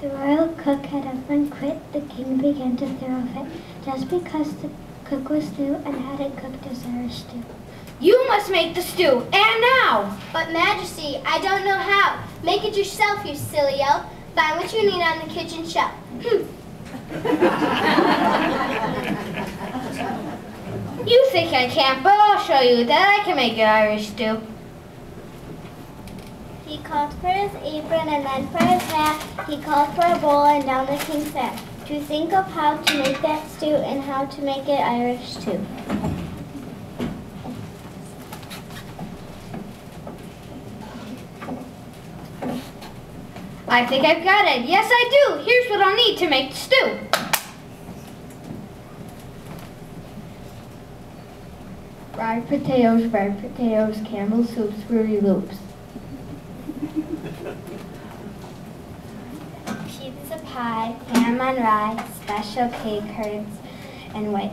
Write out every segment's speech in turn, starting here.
The royal cook had everyone quit. The king began to throw a fit, just because the cook was new and hadn't cooked his Irish stew. You must make the stew, and now! But Majesty, I don't know how. Make it yourself, you silly elf. Find what you need on the kitchen shelf. You think I can't, but I'll show you that I can make an Irish stew. He called for his apron and then for his hat. He called for a bowl and down the king sat. To think of how to make that stew and how to make it Irish too. I think I've got it. Yes, I do. Here's what I'll need to make the stew. Fried potatoes, Campbell soup, Fruity Loops. Pizza pie, ham on rye, special cake curds, and white.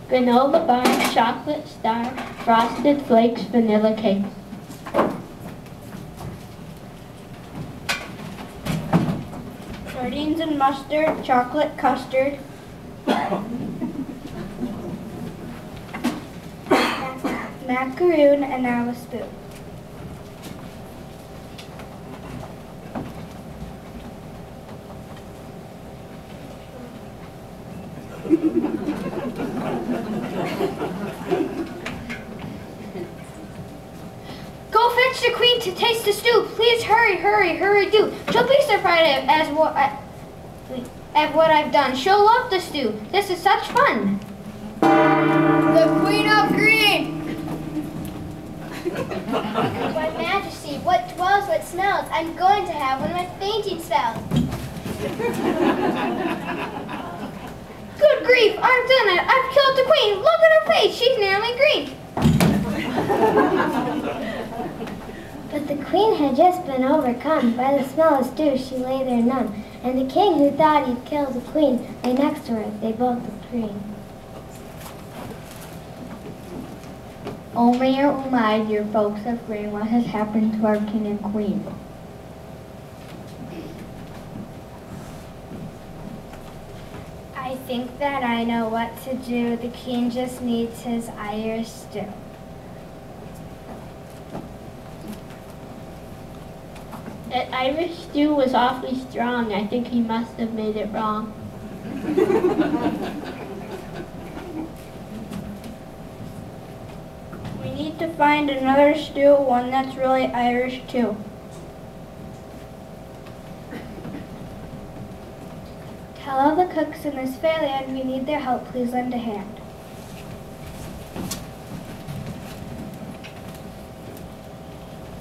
Granola bar, chocolate star, frosted flakes, vanilla cake. Sardines and mustard, chocolate custard. Macaroon, and now a spoon. Go fetch the queen to taste the stew. Please hurry, hurry, hurry, do. She'll be surprised at what I've done. She'll love the stew. This is such fun. The Queen of Green! But Majesty, what dwells, what smells? I'm going to have one of my fainting spells. Good grief, I've done it. I've killed the queen. Look at her face. She's nearly green. But the queen had just been overcome by the smell of stew. She lay there numb, and the king, who thought he'd killed the queen, lay next to her. They both looked green. Oh my, dear folks of Green, what has happened to our king and queen? I think that I know what to do. The king just needs his Irish stew. That Irish stew was awfully strong. I think he must have made it wrong. We need to find another stew, one that's really Irish too. Tell all the cooks in this fair land we need their help. Please lend a hand.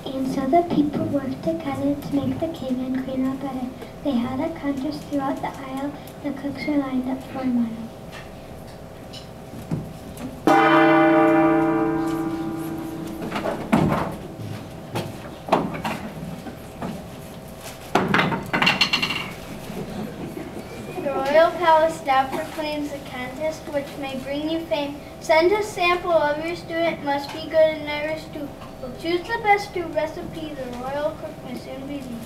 And so the people worked together to make the king and queen all better. They had a contest throughout the aisle. The cooks were lined up for a mile. The Royal Palace now proclaims a contest which may bring you fame. Send a sample of your stew. It must be good and Irish too. We'll choose the best stew recipe. The royal cook may soon be thee.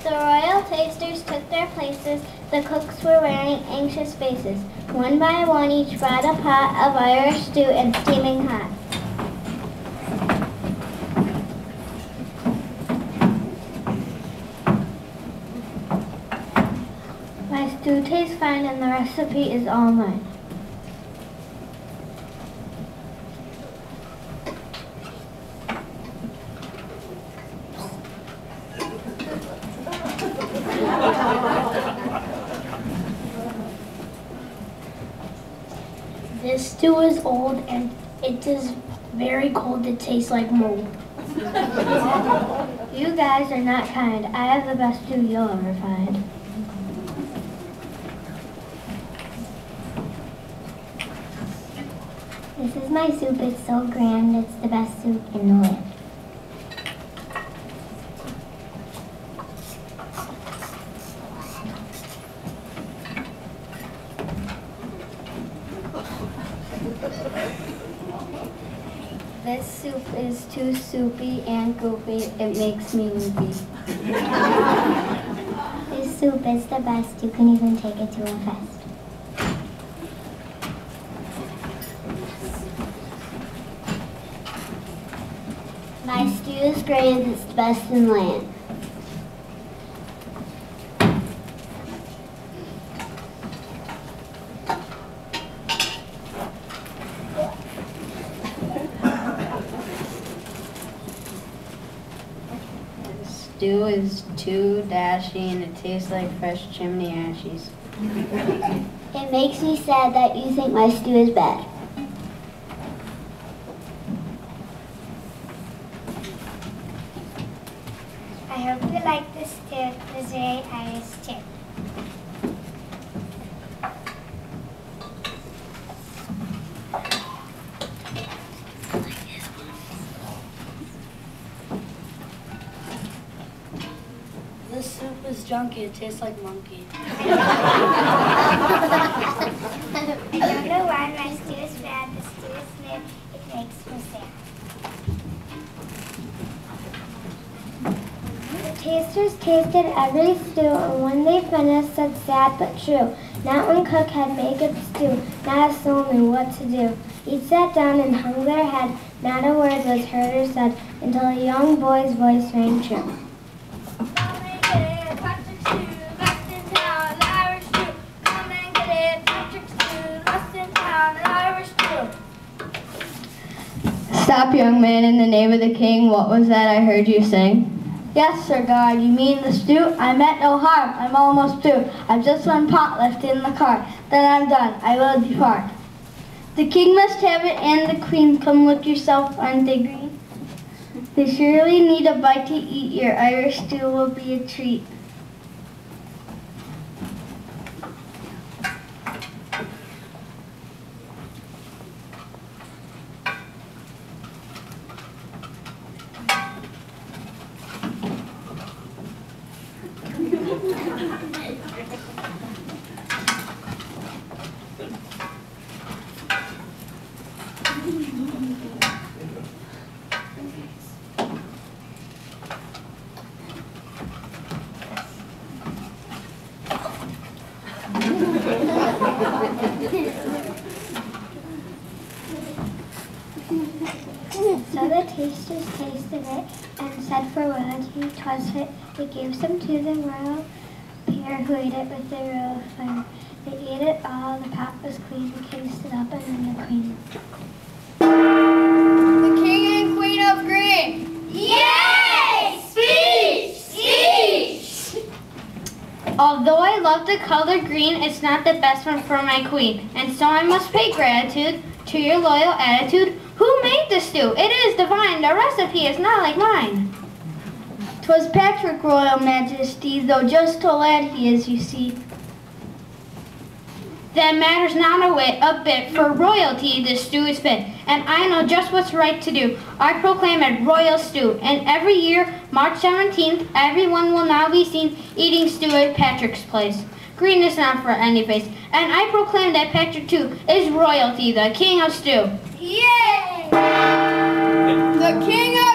The royal tasters took their places. The cooks were wearing anxious faces. One by one each brought a pot of Irish stew and steaming hot. My stew tastes fine and the recipe is all mine. This stew is old and it is very cold. It tastes like mold. You guys are not kind. I have the best stew you'll ever find. This is my soup. It's so grand. It's the best soup in the land. This soup is too soupy and goopy. It makes me loopy. This soup is the best. You can even take it to a fest. My stew is grand. It's the best in land. Stew is too dashy and it tastes like fresh chimney ashes. It makes me sad that you think my stew is bad. I hope you like this stew. It is very Irish stew. This soup is junky. It tastes like monkey. I don't know why my stew is bad. The stew is new. It makes me sad. The tasters tasted every stew, and when they finished, said sad but true. Not one cook had made good stew, not a soul knew what to do. Each sat down and hung their head, not a word was heard or said, until a young boy's voice rang true. Stop, young man, in the name of the king. What was that I heard you sing? Yes, Sir God, you mean the stew? I meant no harm. I'm almost through. I've just one pot left in the cart. Then I'm done. I will depart. The king must have it and the queen. Come look yourself, aren't they green? They surely need a bite to eat. Your Irish stew will be a treat. So the tasters tasted it, and said for royalty 'twas fit. They gave some to the royal pair, who ate it with their royal fire. They ate it all, the pot was clean, the king stood up, and then the queen. The king and queen of green. Yay! Speech! Speech! Although I love the color green, it's not the best one for my queen. And so I must pay gratitude to your loyal attitude. Who made the stew? It is divine. The recipe is not like mine. 'Twas Patrick, royal majesty, though just a lad he is, you see. That matters not a bit, for royalty this stew is fit, and I know just what's right to do. I proclaim it royal stew, and every year, March 17th, everyone will now be seen eating stew at Patrick's place. Green is not for any face, and I proclaim that Patrick too is royalty, the king of stew. Yay! The king of